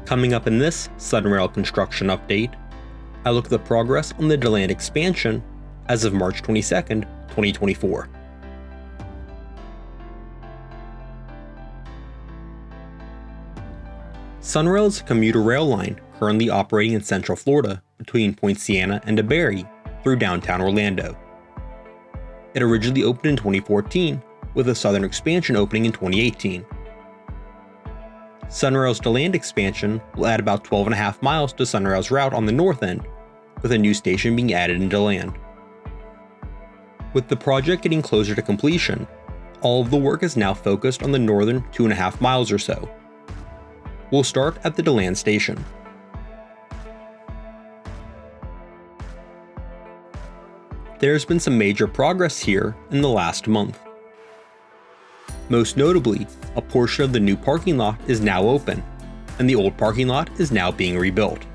Coming up in this Sunrail construction update, I look at the progress on the Deland Expansion as of March 22nd, 2024. Sunrail is a commuter rail line currently operating in Central Florida between Point Siena and Debary through downtown Orlando. It originally opened in 2014, with a southern expansion opening in 2018. Sunrail's Deland Expansion will add about 12.5 miles to Sunrail's route on the north end, with a new station being added in Deland. With the project getting closer to completion, all of the work is now focused on the northern 2.5 miles or so. We'll start at the Deland station. There's been some major progress here in the last month. Most notably, a portion of the new parking lot is now open, and the old parking lot is now being rebuilt.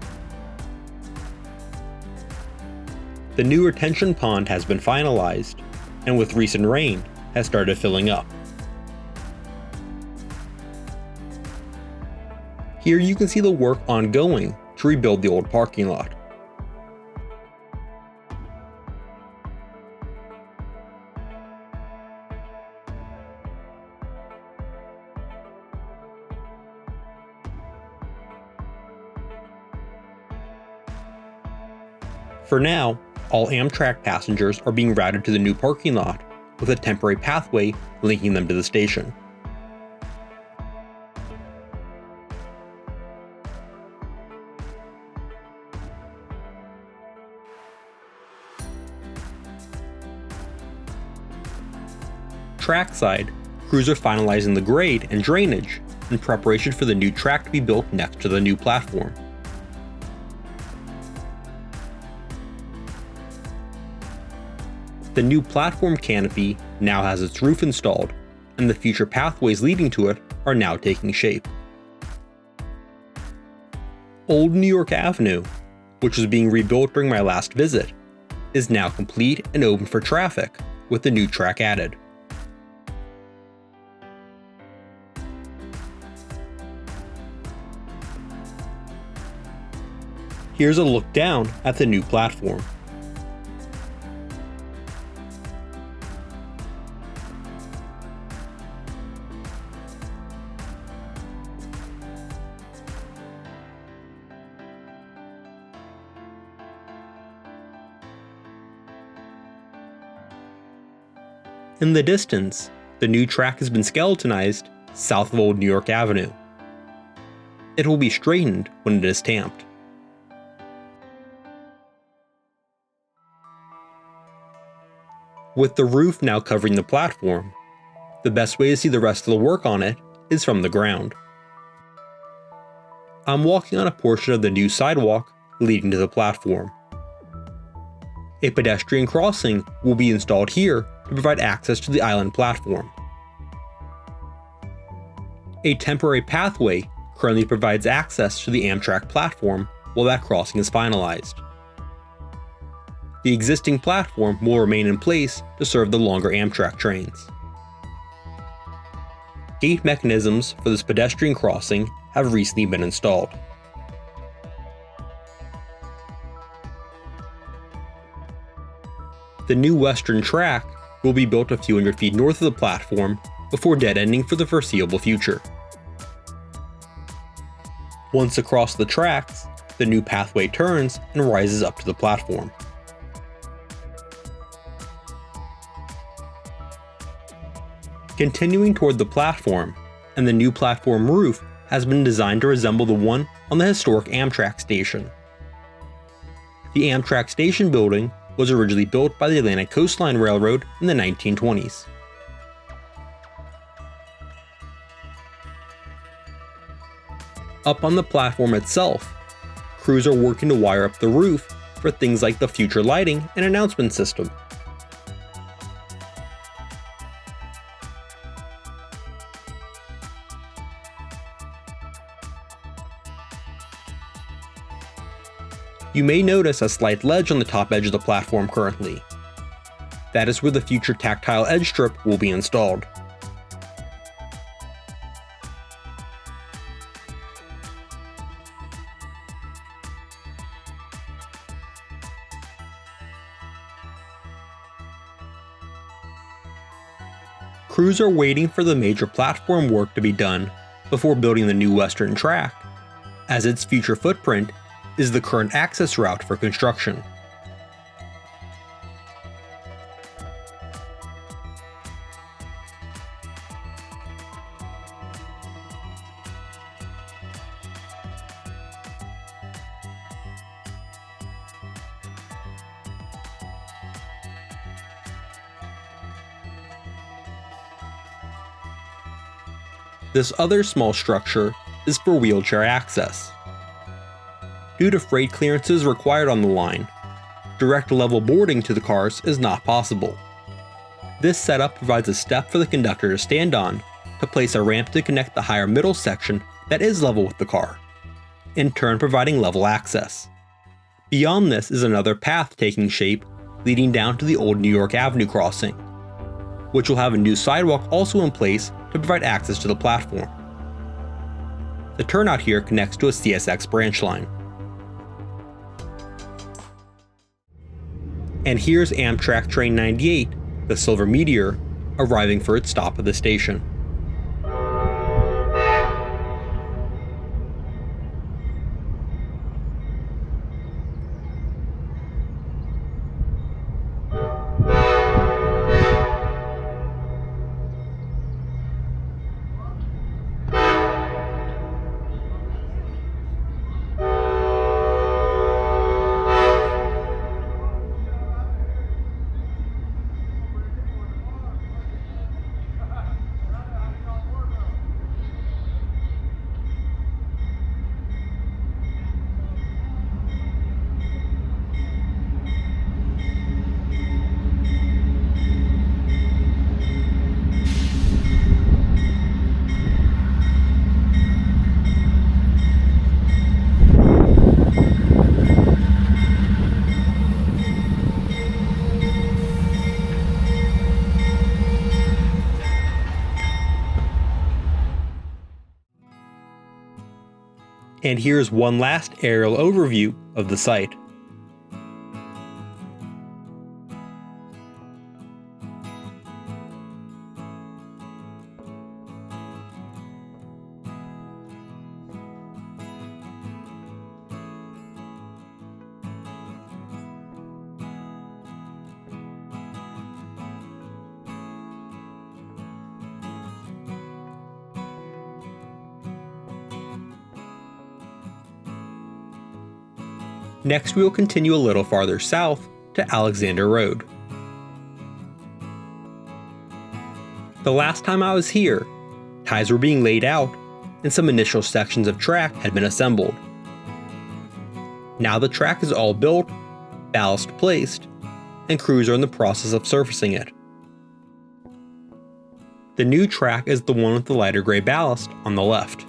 The new retention pond has been finalized, and with recent rain, has started filling up. Here you can see the work ongoing to rebuild the old parking lot. For now, all Amtrak passengers are being routed to the new parking lot, with a temporary pathway linking them to the station. Trackside, crews are finalizing the grade and drainage in preparation for the new track to be built next to the new platform. The new platform canopy now has its roof installed, and the future pathways leading to it are now taking shape. Old New York Avenue, which was being rebuilt during my last visit, is now complete and open for traffic, with the new track added. Here's a look down at the new platform. In the distance, the new track has been skeletonized south of Old New York Avenue. It will be straightened when it is tamped. With the roof now covering the platform, the best way to see the rest of the work on it is from the ground. I'm walking on a portion of the new sidewalk leading to the platform. A pedestrian crossing will be installed here to provide access to the island platform. A temporary pathway currently provides access to the Amtrak platform while that crossing is finalized. The existing platform will remain in place to serve the longer Amtrak trains. Gate mechanisms for this pedestrian crossing have recently been installed. The new western track will be built a few hundred feet north of the platform before dead-ending for the foreseeable future. Once across the tracks, the new pathway turns and rises up to the platform. Continuing toward the platform, and the new platform roof has been designed to resemble the one on the historic Amtrak station. The Amtrak station building was originally built by the Atlantic Coastline Railroad in the 1920s. Up on the platform itself, crews are working to wire up the roof for things like the future lighting and announcement system. You may notice a slight ledge on the top edge of the platform currently. That is where the future tactile edge strip will be installed. Crews are waiting for the major platform work to be done before building the new western track, as its future footprint is the current access route for construction. This other small structure is for wheelchair access. Due to freight clearances required on the line, direct level boarding to the cars is not possible. This setup provides a step for the conductor to stand on to place a ramp to connect the higher middle section that is level with the car, in turn providing level access. Beyond this is another path taking shape leading down to the old New York Avenue crossing, which will have a new sidewalk also in place to provide access to the platform. The turnout here connects to a CSX branch line. And here's Amtrak Train 98, the Silver Meteor, arriving for its stop at the station. And here's one last aerial overview of the site. Next, we will continue a little farther south to Alexander Road. The last time I was here, ties were being laid out and some initial sections of track had been assembled. Now the track is all built, ballast placed, and crews are in the process of surfacing it. The new track is the one with the lighter gray ballast on the left.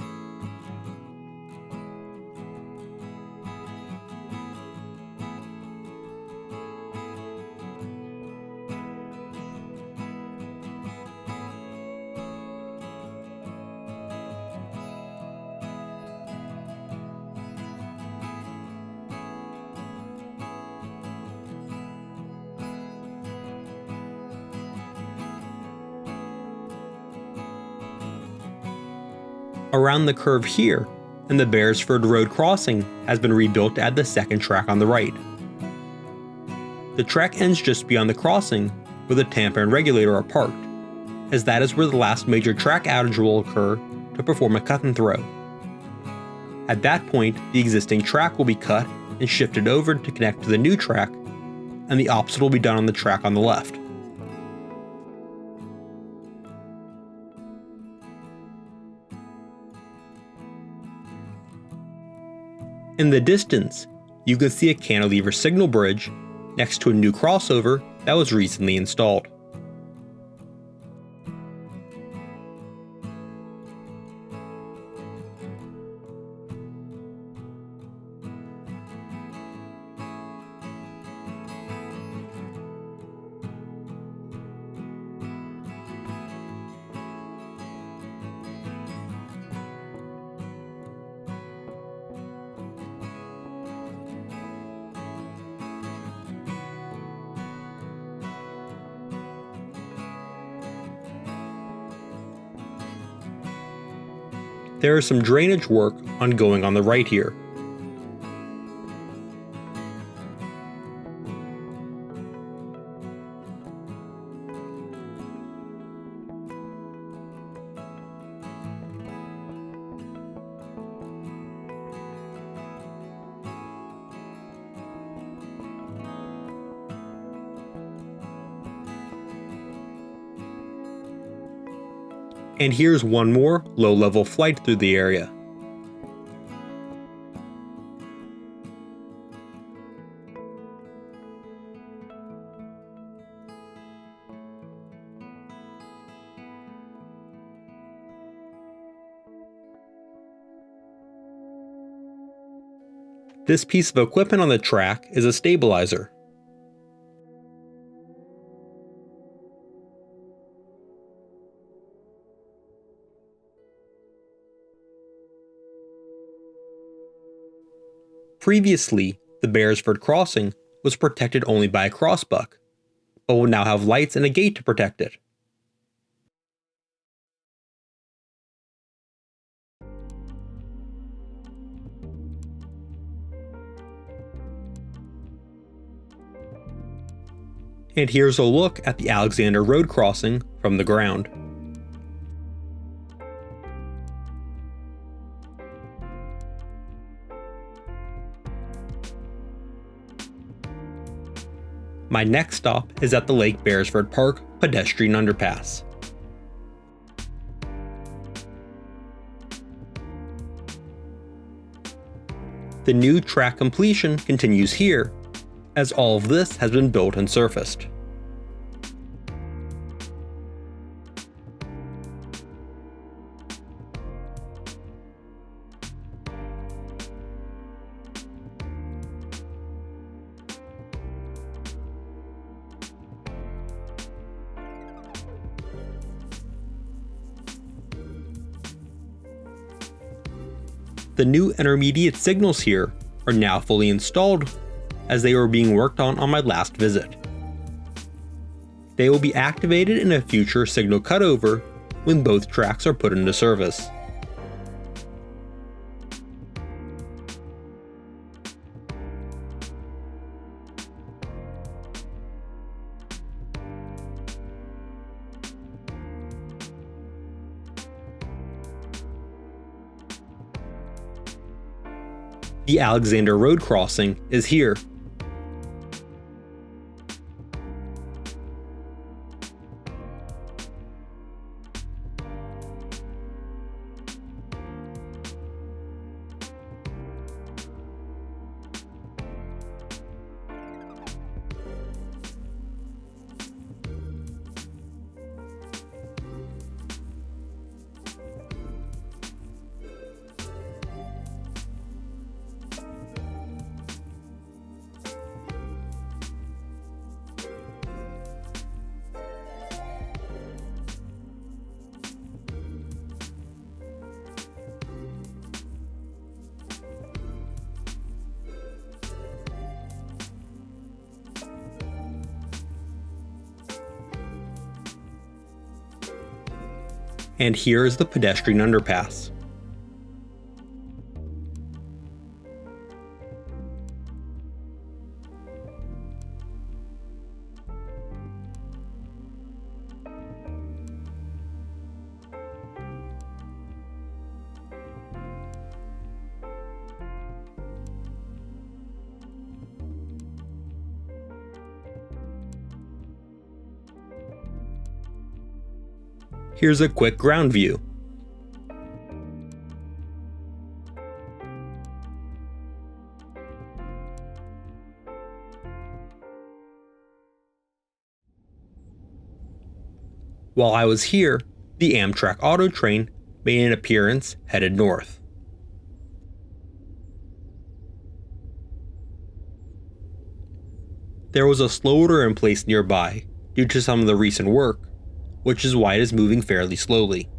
Around the curve here, and the Beresford Road crossing has been rebuilt to add the second track on the right. The track ends just beyond the crossing where the tamper and regulator are parked, as that is where the last major track outage will occur to perform a cut and throw. At that point, the existing track will be cut and shifted over to connect to the new track, and the opposite will be done on the track on the left. In the distance, you can see a cantilever signal bridge next to a new crossover that was recently installed. There is some drainage work ongoing on the right here. And here's one more low-level flight through the area. This piece of equipment on the track is a stabilizer. Previously, the Beresford crossing was protected only by a crossbuck, but will now have lights and a gate to protect it. And here's a look at the Alexander Road crossing from the ground. My next stop is at the Lake Beresford Park pedestrian underpass. The new track completion continues here, as all of this has been built and surfaced. The new intermediate signals here are now fully installed, as they were being worked on my last visit. They will be activated in a future signal cutover when both tracks are put into service. The Alexander Road crossing is here. And here is the pedestrian underpass. Here's a quick ground view. While I was here, the Amtrak auto train made an appearance headed north. There was a slow order in place nearby due to some of the recent work, which is why it is moving fairly slowly.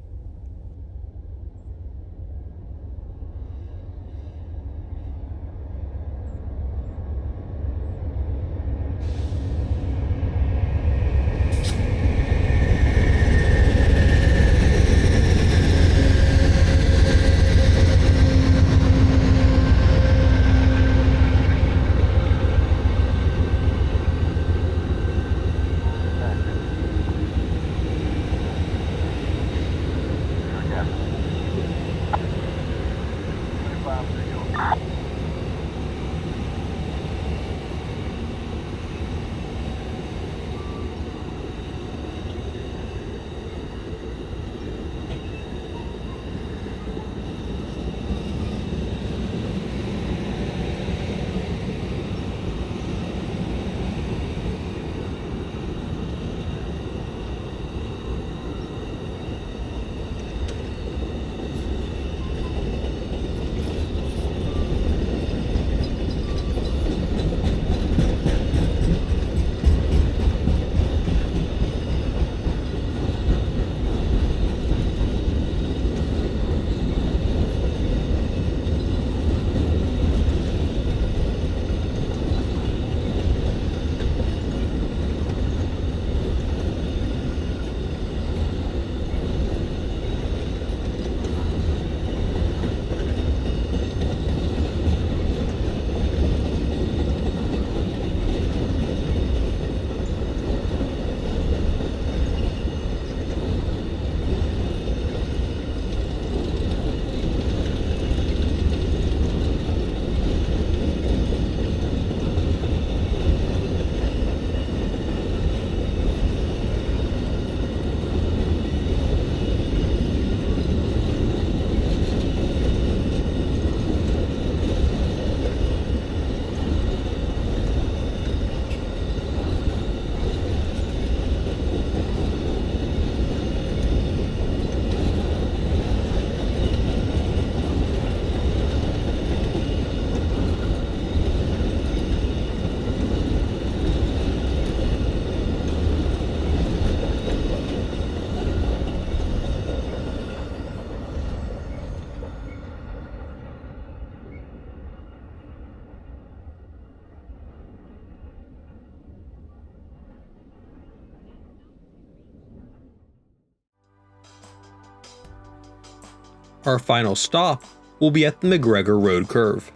Our final stop will be at the McGregor Road curve.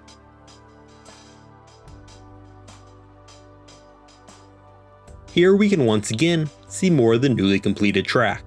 Here we can once again see more of the newly completed track.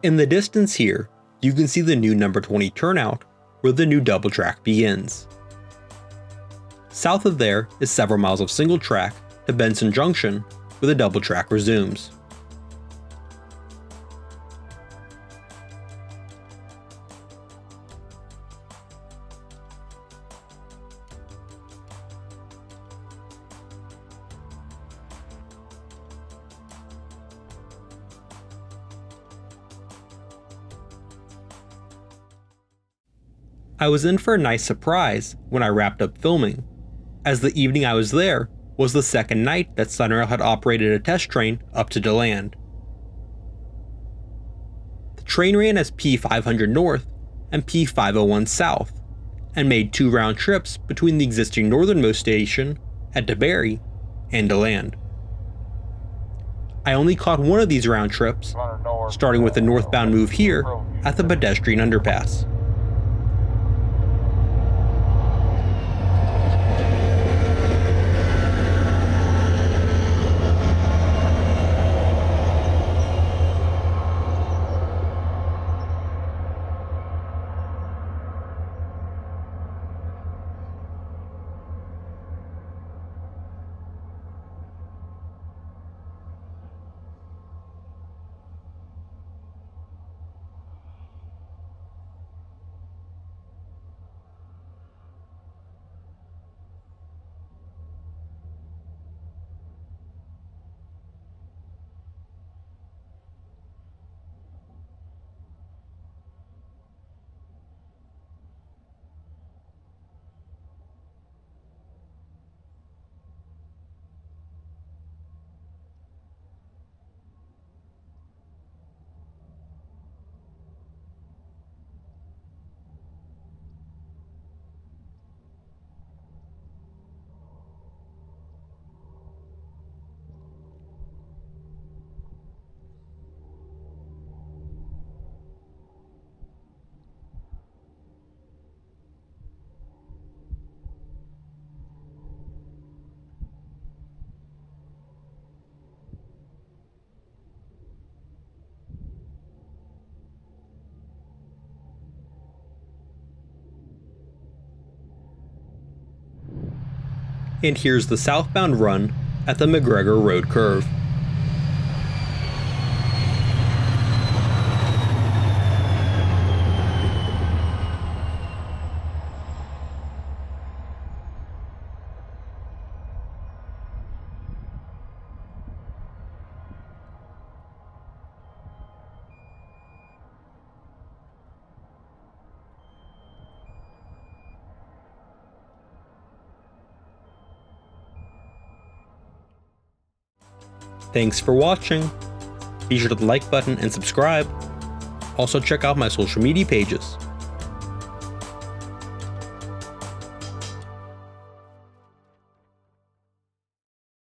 In the distance here, you can see the new number 20 turnout where the new double track begins. South of there is several miles of single track to Benson Junction where the double track resumes. I was in for a nice surprise when I wrapped up filming, as the evening I was there was the second night that Sunrail had operated a test train up to Deland. The train ran as P500 North and P501 South, and made 2 round trips between the existing northernmost station at Debary and Deland. I only caught one of these round trips, starting with the northbound move here at the pedestrian underpass. And here's the southbound run at the McGregor Road curve. Thanks for watching. Be sure to hit the like button and subscribe. Also check out my social media pages.